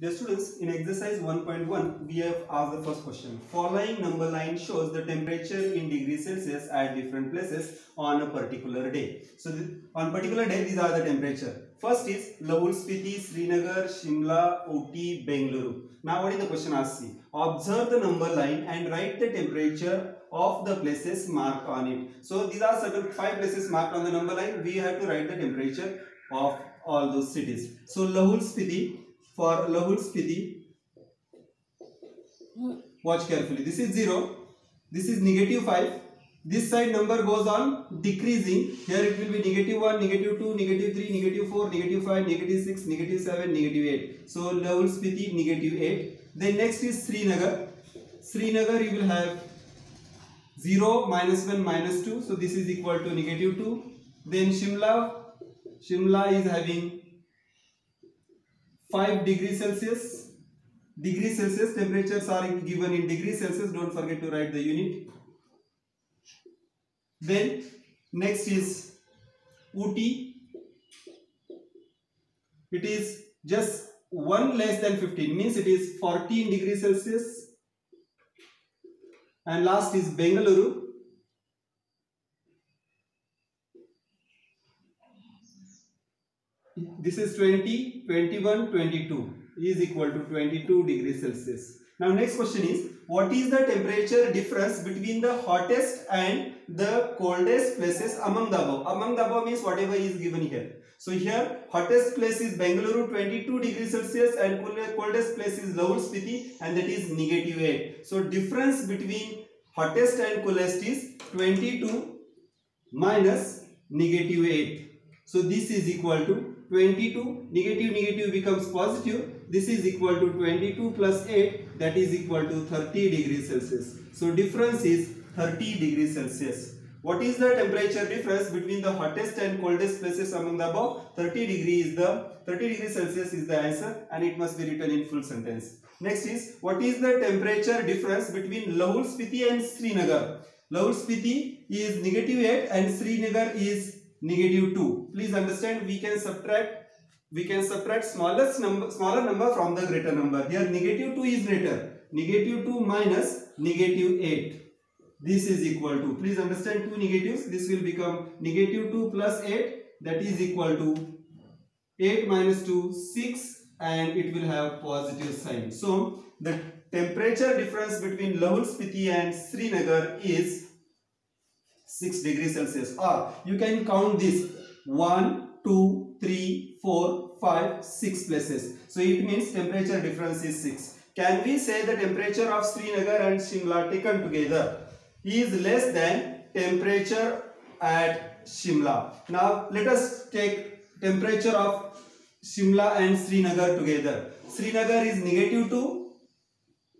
Dear students, in exercise 1.1, we have asked the first question. Following number line shows the temperature in degrees Celsius at different places on a particular day. So, on particular day, these are the temperature. First is Lahul Spiti, Srinagar, Shimla, Ooty, Bengaluru. Now, what is the question asked? Observe the number line and write the temperature of the places marked on it. So, these are certain 5 places marked on the number line. We have to write the temperature of all those cities. So, Lahul Spiti. For Lahul Spiti, watch carefully. This is 0. This is -5. This side number goes on decreasing. Here it will be -1, -2, -3, -4, -5, -6, -7, -8. So Lahul Spiti -8. Then next is Srinagar. Srinagar you will have 0, -1, -2. So this is equal to -2. Then Shimla is having 5 degrees Celsius. Degrees Celsius temperatures are given in degrees Celsius. Don't forget to write the unit. Then next is Ooty. It is just 1 less than 15, means it is 14 degrees Celsius. And last is Bengaluru. This is 20, 21, 22 is equal to 22 degrees Celsius. Now next question is, what is the temperature difference between the hottest and the coldest places among the above? Among the above means whatever is given here. So here hottest place is Bengaluru 22 degrees Celsius and coldest place is Lahul Spiti and that is -8. So difference between hottest and coldest is 22 minus -8. So this is equal to 22, negative becomes positive. This is equal to 22 plus 8, that is equal to 30 degrees Celsius. So difference is 30 degrees Celsius. What is the temperature difference between the hottest and coldest places among the above? 30 degrees Celsius is the answer and it must be written in full sentence. Next is, what is the temperature difference between Lahul Spiti and Srinagar? Lahul Spiti is -8 and Srinagar is -2. Please understand, we can subtract smaller number from the greater number. Here -2 is greater. -2 minus -8. This is equal to, please understand, two negatives. This will become -2 plus 8, that is equal to 8 minus 2, 6, and it will have positive sign. So the temperature difference between Lahul Spiti and Srinagar is 6 degrees Celsius, or you can count this 1, 2, 3, 4, 5, 6 places. So it means temperature difference is 6. Can we say the temperature of Srinagar and Shimla taken together is less than temperature at Shimla? Now let us take temperature of Shimla and Srinagar together. Srinagar is -2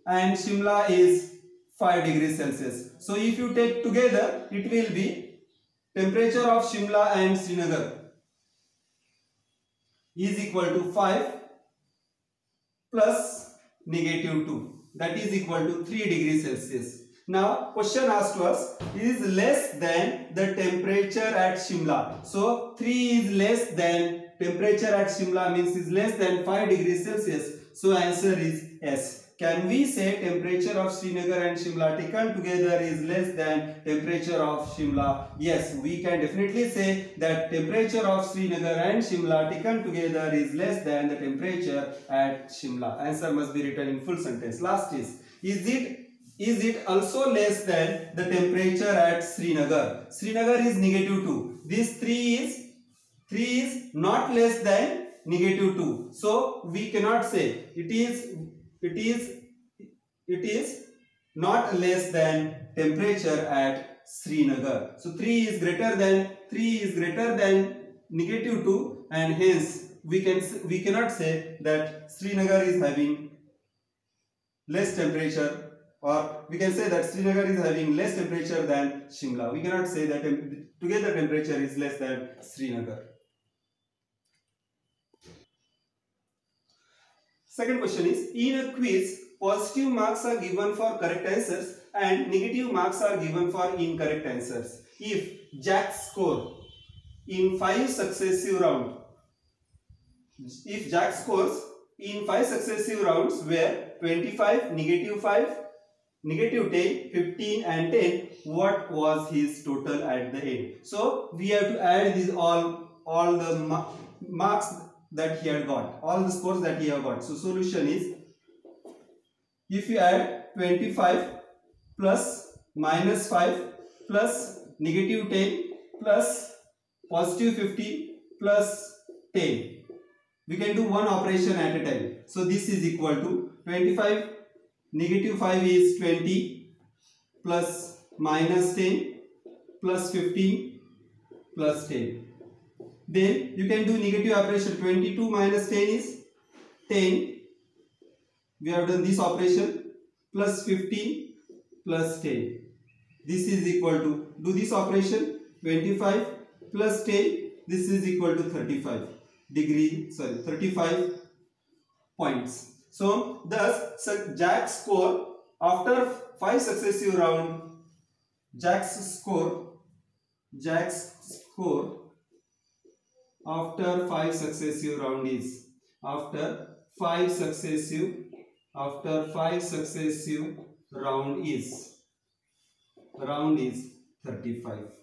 and Shimla is 5 degrees Celsius. So if you take together, it will be temperature of Shimla and Srinagar is equal to 5 plus -2. That is equal to 3 degrees Celsius. Now question asked to us is less than the temperature at Shimla. So 3 is less than temperature at Shimla, means is less than 5 degrees Celsius. So answer is yes. Can we say temperature of Srinagar and Shimla taken together is less than temperature of Shimla? Yes, we can definitely say that temperature of Srinagar and Shimla taken together is less than the temperature at Shimla. Answer must be written in full sentence. Last is it also less than the temperature at Srinagar? Srinagar is -2. This 3 is not less than -2. So we cannot say it is not less than temperature at Srinagar. So 3 is greater than -2, and hence we cannot say that Srinagar is having less temperature, or we can say that Srinagar is having less temperature than Shimla. We cannot say that together temperature is less than Srinagar. Second question is, in a quiz, positive marks are given for correct answers and negative marks are given for incorrect answers. If Jack score in 5 successive rounds, if Jack scores in 5 successive rounds where 25, -5, -10, 15 and 10, what was his total at the end? So we have to add these all the marks that he had got, all the scores that he have got. So solution is, if you add 25 plus -5 plus -10 plus +50 plus 10, we can do one operation at a time. So this is equal to 25 -5 is 20 plus -10 plus 15 plus 10. Then you can do negative operation. 22 minus 10 is 10. We have done this operation. Plus 15 plus 10. This is equal to, do this operation, 25 plus 10. This is equal to 35 points. So thus Jack's score after 5 successive rounds, Jack's score after 5 successive round is, after 5 successive round is 35.